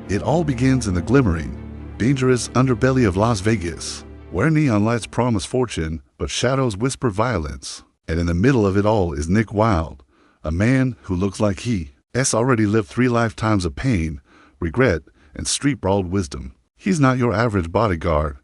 It all begins in the glimmering, dangerous underbelly of Las Vegas, where neon lights promise fortune, but shadows whisper violence. And in the middle of it all is Nick Wilde, a man who looks like he's already lived 3 lifetimes of pain, regret, and street-brawled wisdom. He's not your average bodyguard.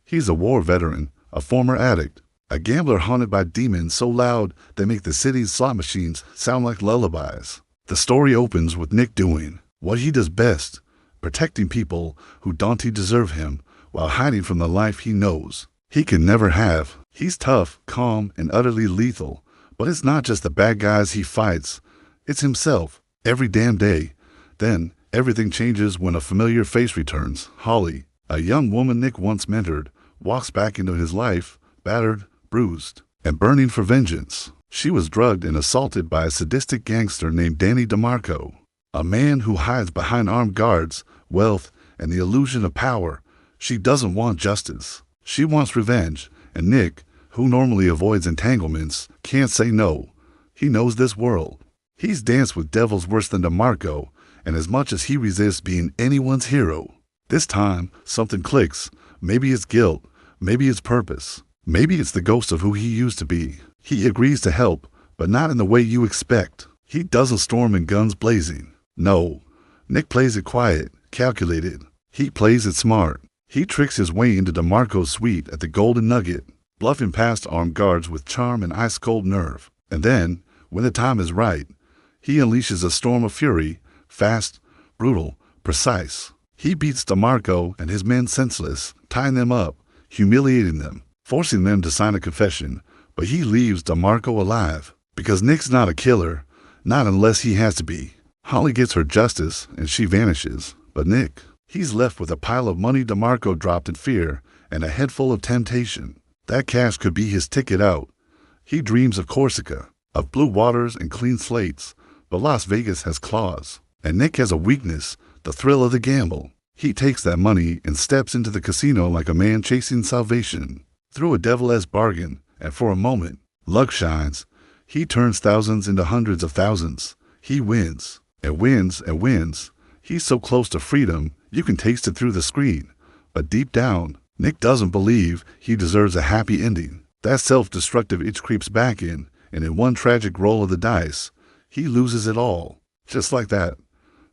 He's a war veteran, a former addict, a gambler haunted by demons so loud they make the city's slot machines sound like lullabies. The story opens with Nick doing what he does best, protecting people who don't deserve him while hiding from the life he knows he can never have. He's tough, calm, and utterly lethal, but it's not just the bad guys he fights, it's himself, every damn day. Then, everything changes when a familiar face returns. Holly, a young woman Nick once mentored, walks back into his life, battered, bruised, and burning for vengeance. She was drugged and assaulted by a sadistic gangster named Danny DeMarco, a man who hides behind armed guards, wealth, and the illusion of power. She doesn't want justice. She wants revenge, and Nick, who normally avoids entanglements, can't say no. He knows this world. He's danced with devils worse than DeMarco, and as much as he resists being anyone's hero, this time something clicks. Maybe it's guilt, maybe it's purpose, maybe it's the ghost of who he used to be. He agrees to help, but not in the way you expect. He doesn't storm in guns blazing. No, Nick plays it quiet, calculated. He plays it smart. He tricks his way into DeMarco's suite at the Golden Nugget, bluffing past armed guards with charm and ice-cold nerve. And then, when the time is right, he unleashes a storm of fury, fast, brutal, precise. He beats DeMarco and his men senseless, tying them up, humiliating them, forcing them to sign a confession. But he leaves DeMarco alive, because Nick's not a killer, not unless he has to be. Holly gets her justice and she vanishes, but Nick, he's left with a pile of money DeMarco dropped in fear and a head full of temptation. That cash could be his ticket out. He dreams of Corsica, of blue waters and clean slates, but Las Vegas has claws, and Nick has a weakness, the thrill of the gamble. He takes that money and steps into the casino like a man chasing salvation, through a devil-esque bargain, and for a moment, luck shines. He turns thousands into hundreds of thousands. He wins, and wins, and wins. He's so close to freedom, you can taste it through the screen. But deep down, Nick doesn't believe he deserves a happy ending. That self-destructive itch creeps back in, and in one tragic roll of the dice, he loses it all. Just like that.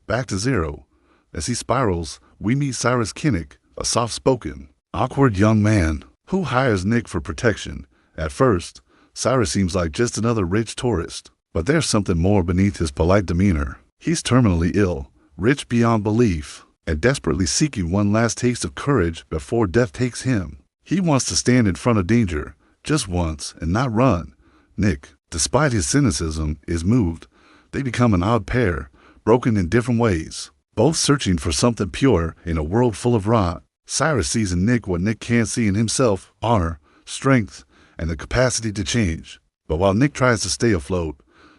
Back to zero. As he spirals, we meet Cyrus Kinnick, a soft-spoken, awkward young man who hires Nick for protection. At first, Cyrus seems like just another rich tourist, but there's something more beneath his polite demeanor. He's terminally ill, rich beyond belief, and desperately seeking one last taste of courage before death takes him. He wants to stand in front of danger, just once, and not run. Nick, despite his cynicism, is moved. They become an odd pair, broken in different ways, both searching for something pure in a world full of rot. Cyrus sees in Nick what Nick can't see in himself: honor, strength, and the capacity to change. But while Nick tries to stay afloat,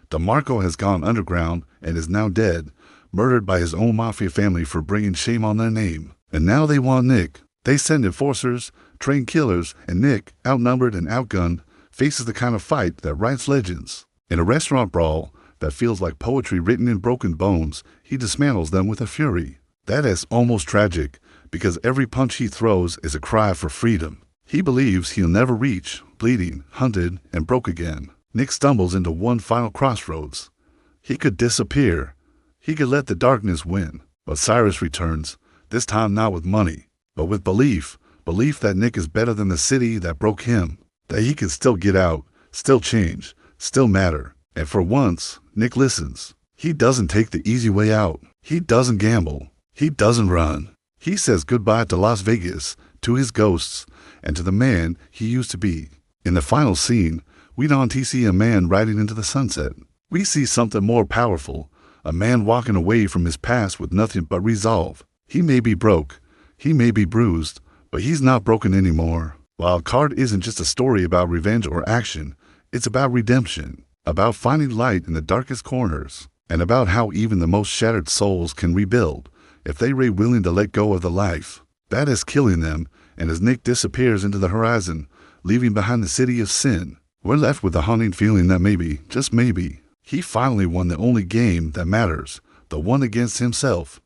DeMarco has gone underground and is now dead, murdered by his own mafia family for bringing shame on their name. And now they want Nick. They send enforcers, trained killers, and Nick, outnumbered and outgunned, faces the kind of fight that writes legends. In a restaurant brawl that feels like poetry written in broken bones, he dismantles them with a fury that is almost tragic, because every punch he throws is a cry for freedom. He believes he'll never reach, bleeding, hunted, and broke again. Nick stumbles into one final crossroads. He could disappear. He could let the darkness win. But Cyrus returns, this time not with money, but with belief. Belief that Nick is better than the city that broke him, that he can still get out, still change, still matter. And for once, Nick listens. He doesn't take the easy way out. He doesn't gamble. He doesn't run. He says goodbye to Las Vegas, to his ghosts, and to the man he used to be. In the final scene, we don't see a man riding into the sunset. We see something more powerful, a man walking away from his past with nothing but resolve. He may be broke, he may be bruised, but he's not broken anymore. Wild Card isn't just a story about revenge or action, it's about redemption, about finding light in the darkest corners, and about how even the most shattered souls can rebuild if they are willing to let go of the life that is killing them. And as Nick disappears into the horizon, leaving behind the city of sin, we're left with a haunting feeling that maybe, just maybe, he finally won the only game that matters, the one against himself.